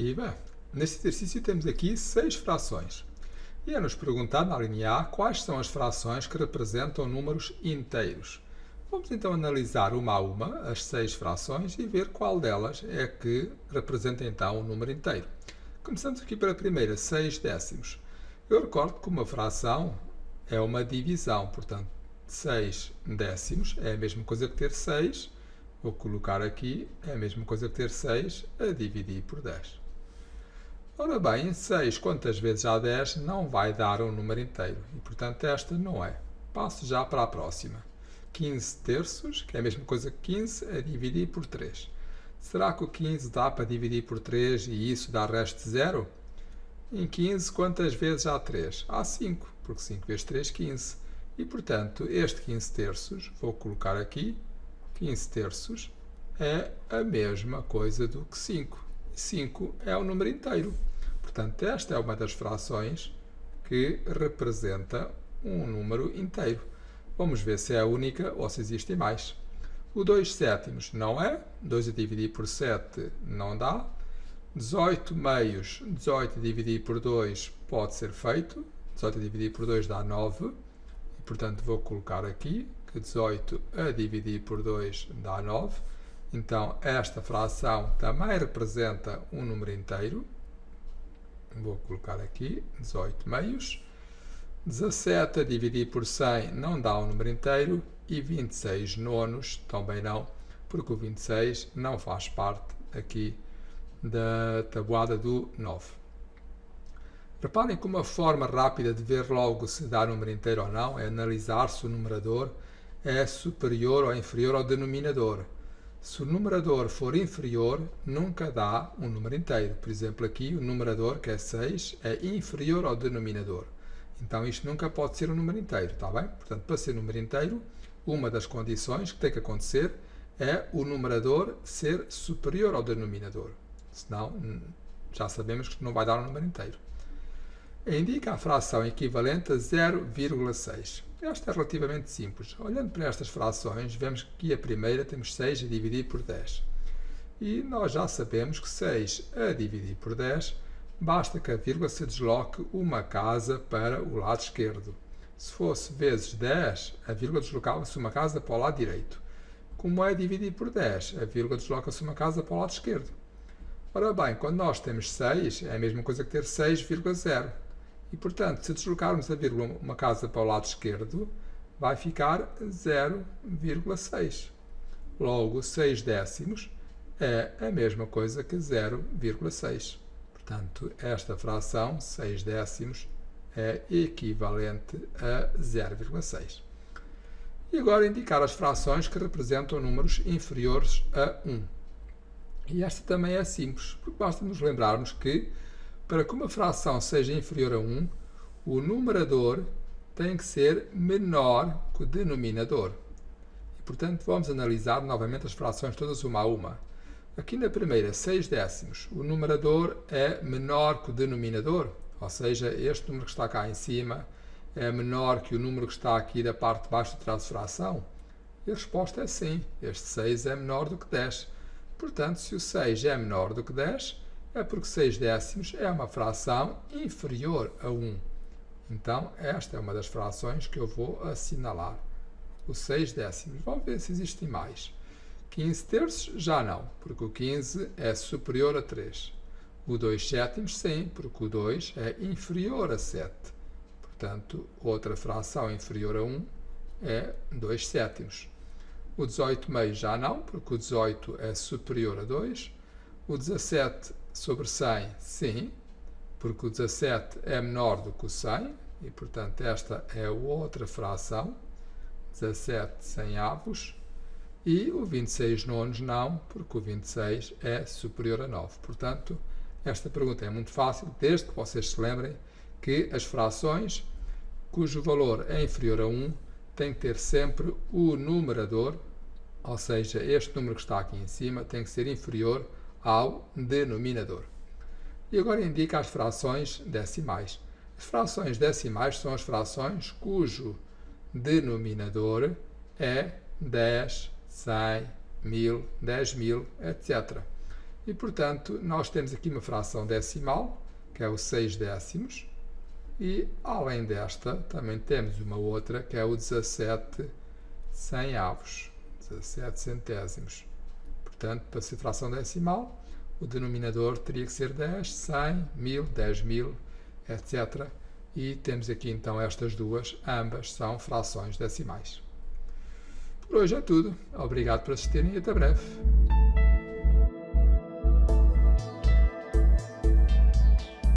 Viva! Neste exercício temos aqui 6 frações. E é-nos perguntado na linha A quais são as frações que representam números inteiros. Vamos então analisar uma a uma as 6 frações e ver qual delas é que representa então o número inteiro. Começamos aqui pela primeira, 6 décimos. Eu recordo que uma fração é uma divisão, portanto 6 décimos é a mesma coisa que ter 6. Vou colocar aqui, é a mesma coisa que ter 6 a dividir por 10. Ora bem, 6 quantas vezes há 10 não vai dar um número inteiro. E, portanto, esta não é. Passo já para a próxima. 15 terços, que é a mesma coisa que 15 a dividir por 3. Será que o 15 dá para dividir por 3 e isso dá resto de 0? Em 15, quantas vezes há 3? Há 5, porque 5 vezes 3, 15. E, portanto, este 15 terços, vou colocar aqui, 15 terços é a mesma coisa do que 5. 5 é o número inteiro. Portanto, esta é uma das frações que representa um número inteiro. Vamos ver se é a única ou se existem mais. O 2 sétimos não é. 2 a dividir por 7 não dá. 18 meios, 18 a dividir por 2 pode ser feito. 18 a dividir por 2 dá 9. E, portanto, vou colocar aqui que 18 a dividir por 2 dá 9. Então, esta fração também representa um número inteiro. Vou colocar aqui 18 meios. 17 a dividir por 100 não dá um número inteiro. E 26 nonos também não, porque o 26 não faz parte aqui da tabuada do 9. Reparem que uma forma rápida de ver logo se dá número inteiro ou não é analisar se o numerador é superior ou inferior ao denominador. Se o numerador for inferior, nunca dá um número inteiro. Por exemplo, aqui o numerador, que é 6, é inferior ao denominador. Então, isto nunca pode ser um número inteiro, está bem? Portanto, para ser número inteiro, uma das condições que tem que acontecer é o numerador ser superior ao denominador. Senão, já sabemos que não vai dar um número inteiro. Indica a fração equivalente a 0,6. Esta é relativamente simples. Olhando para estas frações, vemos que aqui a primeira temos 6 a dividir por 10. E nós já sabemos que 6 a dividir por 10, basta que a vírgula se desloque uma casa para o lado esquerdo. Se fosse vezes 10, a vírgula deslocava-se uma casa para o lado direito. Como é dividir por 10, a vírgula desloca-se uma casa para o lado esquerdo. Ora bem, quando nós temos 6, é a mesma coisa que ter 6,0. E, portanto, se deslocarmos a vírgula uma casa para o lado esquerdo, vai ficar 0,6. Logo, 6 décimos é a mesma coisa que 0,6. Portanto, esta fração, 6 décimos, é equivalente a 0,6. E agora indicar as frações que representam números inferiores a 1. E esta também é simples, porque basta nos lembrarmos que para que uma fração seja inferior a 1, o numerador tem que ser menor que o denominador. E, portanto, vamos analisar novamente as frações todas uma a uma. Aqui na primeira, 6 décimos, o numerador é menor que o denominador, ou seja, este número que está cá em cima é menor que o número que está aqui da parte de baixo do traço de fração. E a resposta é sim, este 6 é menor do que 10. Portanto, se o 6 é menor do que 10, é porque 6 décimos é uma fração inferior a 1. Então, esta é uma das frações que eu vou assinalar. O 6 décimos. Vamos ver se existem mais. 15 terços, já não, porque o 15 é superior a 3. O 2 sétimos, sim, porque o 2 é inferior a 7. Portanto, outra fração inferior a 1 é 2 sétimos. O 18 meios, já não, porque o 18 é superior a 2. O 17 sobre 100, sim, porque o 17 é menor do que o 100, e, portanto, esta é outra fração, 17 100avos. E o 26 nonos, não, porque o 26 é superior a 9. Portanto, esta pergunta é muito fácil, desde que vocês se lembrem que as frações cujo valor é inferior a 1 têm que ter sempre o numerador, ou seja, este número que está aqui em cima tem que ser inferior ao denominador. E agora indica as frações decimais. As frações decimais são as frações cujo denominador é 10, 100, 1000, 10.000, etc. E, portanto, nós temos aqui uma fração decimal, que é o 6 décimos, e, além desta, também temos uma outra, que é o 17 centavos, 17 centésimos. Portanto, para ser fração decimal, o denominador teria que ser 10, 100, 1000, 10.000, etc. E temos aqui então estas duas, ambas são frações decimais. Por hoje é tudo. Obrigado por assistirem e até breve.